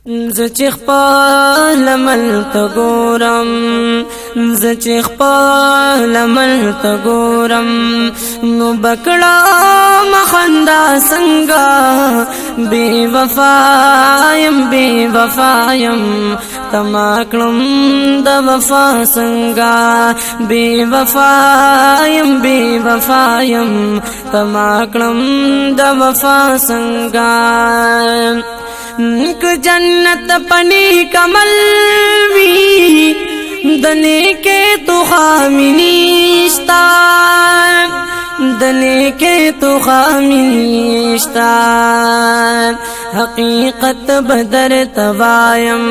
زچ خپل ملت ګورم زچ خپل ملت ګورم نو بکړه مخندا څنګه بے وفایم تما کړم د وفا څنګه بے وفایم تما کړم د وفا څنګه ک جنت پنی کمل وی دنے کے تو خامی نشتا دنے کے تو خامی نشتا حقیقت بدر توایم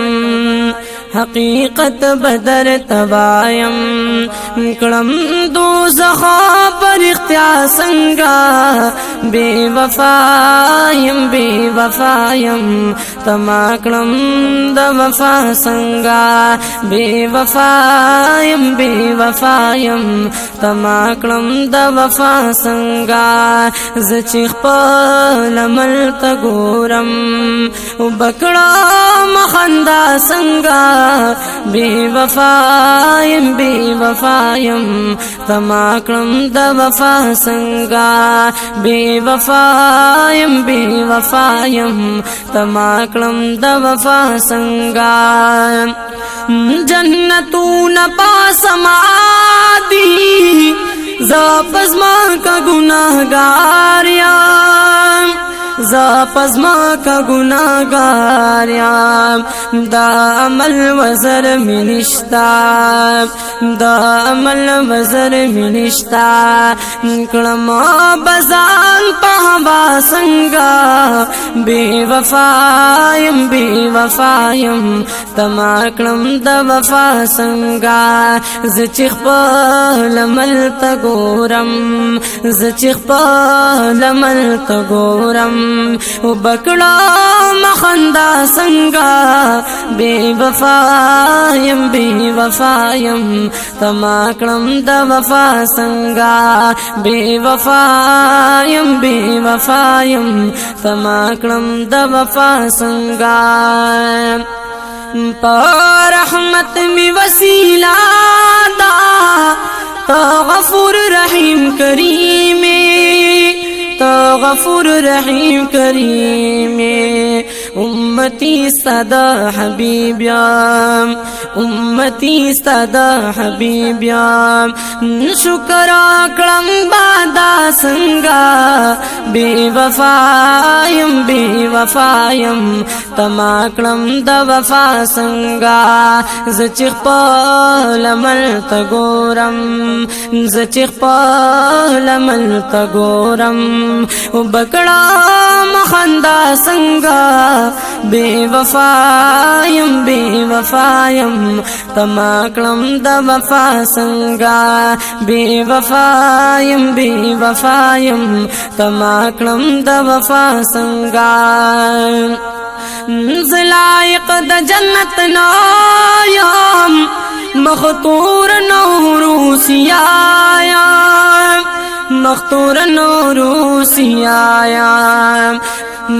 حقیقت بدر توایم کڑم دوزخ پر اختیار سنگا بے وفایم تما کڑم د وفا سنگا بے وفایم تما کڑم د وفا سنگا زچ خپل ملت ګورم بکړه مخندا سنگا بے وفایم تما کړم د وفا سنگا بے وفایم تما کړم د وفا سنگا جنتون پاسما دی ز پزما کا گناہگار یم ز پزما کا گناہگار یم دا عمل وزر منشتا دا عمل وزر منشتا کړم بزان پهوا سنگا بے وفایم تما کړم د وفا سنگا زچ خپل ملت ګورم زچ خپل ملت ګورم بکړه مخندا سنگا بے وفایم تما کړم د وفا سنگا بے وفایم تما کړم د وفا سنگا پر رحمت می وسیلہ دا تا غفور رحیم کریم تا غفور رحیم کریم امتی صدا حبیبیام امتی صدا حبیبیام شکر کړم بادا سنگا بے وفایم تما کړم د وفا سنگا زچ خپل ملت ګورم زچ خپل ملت ګورم بکړه مخندا سنگا بے وفایم تما کړم د وفا سنگا بے وفایم تما کړم د وفا سنگا زلائق د جنت نایم مختور نوروسیایم مختور نوروسیایم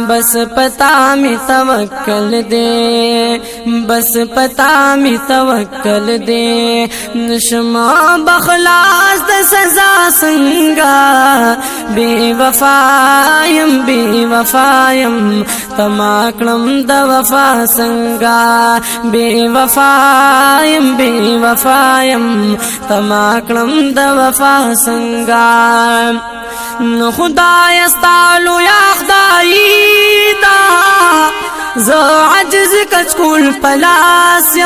بس پتا می توکل دے بس پتا می توکل دے نشما بخلاص د سزا سنگا بے وفایم تما کړم د وفا سنگا بے وفایم تما کړم د وفا سنگا خدای استالو یا خدای دا ز عجز کچکول پلاسیم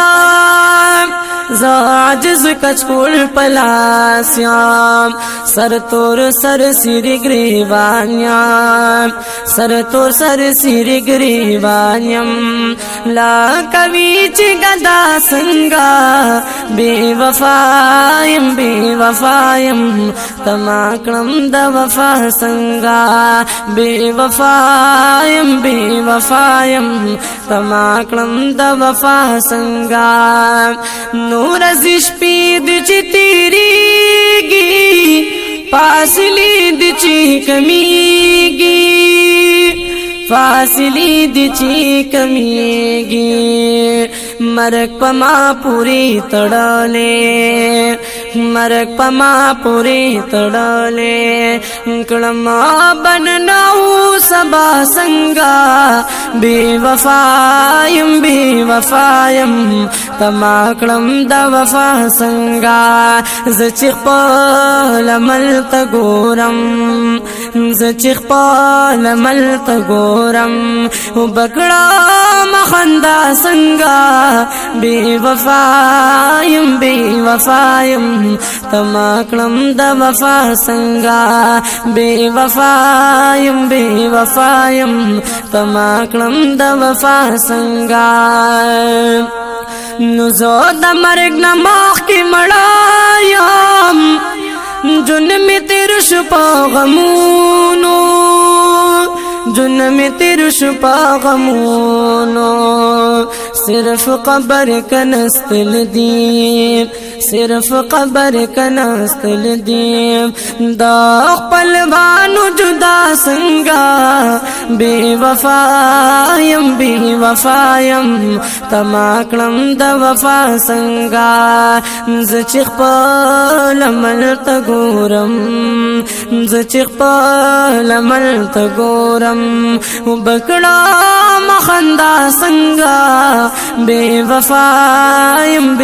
ز عجز کچکول پلاسیم سر تور سر سری گریوانیم سر تور سر سری گریوانیم لا کوي چې گدا سنگا بے وفایم تما کړم د وفا سنگا بے وفایم تما کړم د وفا سنگا نور زش پید چې تیریږي فاصله د چی کمیږي فاصلی دی چی کمیگی مرگ پما پوری تڑلے مرگ پما پوری تڑلے کڑما بنناو سبا سنگا بے وفایم تما کڑم دا وفا سنگا زچیخ پال ملت گورم زچیخ پال ملت گورم بکڑا مخندا سنگا بے وفایم تما کڑم دا وفا سنگا بے وفایم تما کڑم دا وفا سنگا نزو دا مرگ نماخ کی مڑایم جن میں تیر شپا غمونو جن میں تیر شپا غمونو صرف قبر کنستل دیم صرف قبر کنستل دیم دا قلبانو جدا سنگا بے وفایم تما کڑم دا وفا سنگا زچیخ پال ملت گورم زچیخ پال ملت گورم بکڑا مخندا سنگا بے وفایم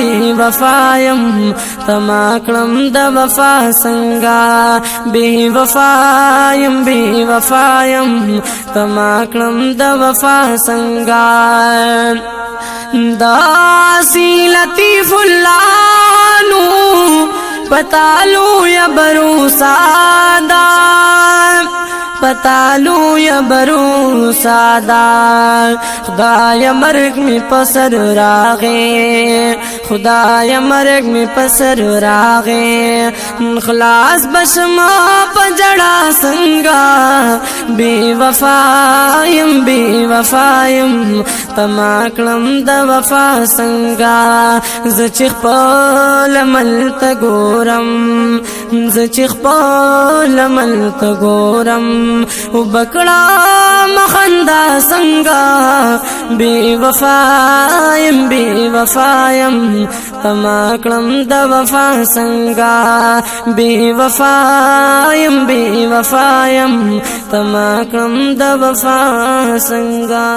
تما کڑم دا وفا سنگا بے وفایم تما کڑم دا وفا سنگا دا سی لطیف اللہ نو پتالو یا برو سادا پتالو یا برو سادا خدای مرگ میں پسر راغے خدای مرگ میں پسر راغے خلاص بشما پجڑا سنگا بے وفایم تما کڑم دا وفا سنگا زچیخ پال ملت گورم زچیخ پال ملت گورم بکڑا مخندا سنگا بے وفایم تما کڑم دا وفا سنگا بے وفایم تما کڑم دا وفا سنگا